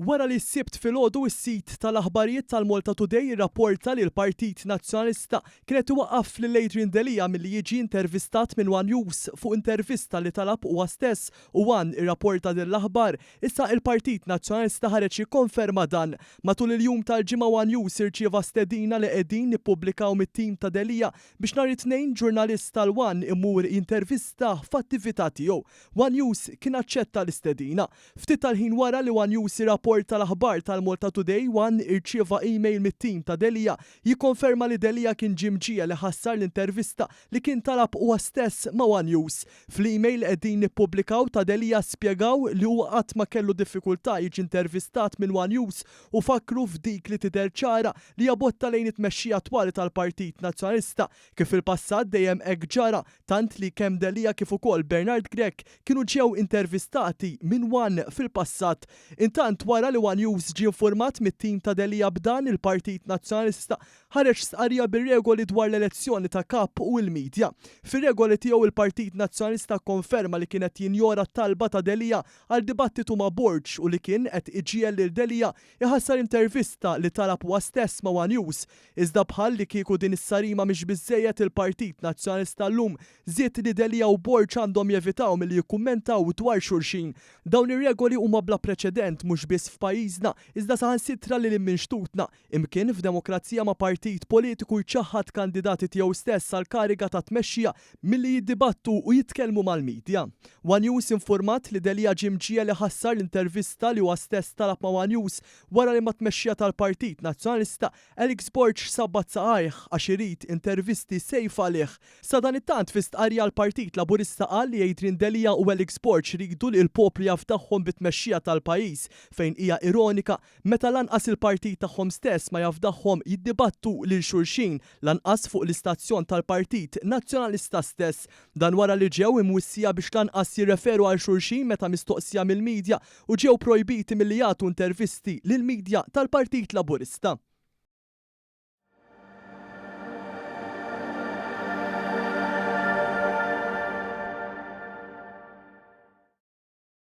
Wara li s-sibt filgħodu s-sit tal-aħbarijiet tal-Malta Today irrapporta li l-Partit Nazzjonalista kienet iwaqqaf lil Adrian Delija milli jiġi intervistat minn One News fuq intervista li talab huwa stess u One irrapporta din l-aħbar. Issa il-Partit Nazzjonalista ħareġ jikkonferma dan. Matul il-jum tal-ġimgħa One News irċieva stedina li qegħdin nippubblikaw mit-tim ta' Delija biex nhar it-tnejn ġurnalist tal-One imur jintervista f'attività tiegħu. One News kien aċċetta l-istedina. Ftit tal-ħin wara li One News tal-aħbar tal-Malta Today One irċieva email mit-tim ta' Delija jikkonferma li Delija kien ġimġija li ħassar l-intervista li kien talab huwa stess ma' One News. Fl-email qegħdin nippubblikaw ta' Delija spjegaw li huwa qatt ma kellu diffikultà jiġi intervistat minn One News u fakru f'dik li tidher ċara li jabotta lejn it-tmexxija twali tal-Partit Nazzjonalista kif il-passat dejjem hekk ġara tant li kemm Delija kif ukoll Bernard Grech kienu ġew intervistati minn One fil-passat. Intant wara li One News ġie infurmat mit-tim ta' Delija b'dan il-Partit Nazzjonalista ħareġ stqarrija bir-regoli dwar l-elezzjoni ta' kap u l-medja. Fir-regoli tiegħu il-Partit Nazzjonalista konferma li kienet jinjora t-talba ta' Delija għal dibattitu ma' Borġ u li kien qed iġiel lil Delija iħassar intervista li talab huwa stess ma' One News. Iżda bħal li kieku din is-sarima mhix biżżejjed il-Partit Nazzjonalista llum żied li Delija u Borġ għandhom jevitaw milli jikkummentaw dwar xulxin. Dawn ir-regoli huma bla preċedent mhux biss f'pajjiżna iżda saħansitra li minn xtutna imkien f'demokrazija ma' partit politiku jċaħħad kandidati tiegħu stess għal kariga ta' tmexxija milli jiddibattu u jitkellmu mal-medja. One News infurmat li Delija ġimġija li ħassar l-intervista li huwa stess talab ma' One News wara li ma' tmexxija tal-Partit Nazzjonalista Alex Borġ sabbat saqajh għax irid intervisti sejf għalih. Sa dan it-tant fi stqarrija l-Partit Laburista qal li Adrian Delija u Alex Borġ ridu li l-poplu jafdaħħom bit-tmexxija tal-pajjiż fejn hija ironika meta lanqas il-partit tagħhom stess ma jafdaħħom jiddibattu lil xulxin lanqas fuq l-istazzjon tal-Partit Nazzjonalista stess. Dan wara li ġew imwissija biex lanqas jirreferu għal xulxin meta mistoqsija mill-medja u ġew projbiti milli jagħtu intervisti lill-medja tal-Partit Laburista.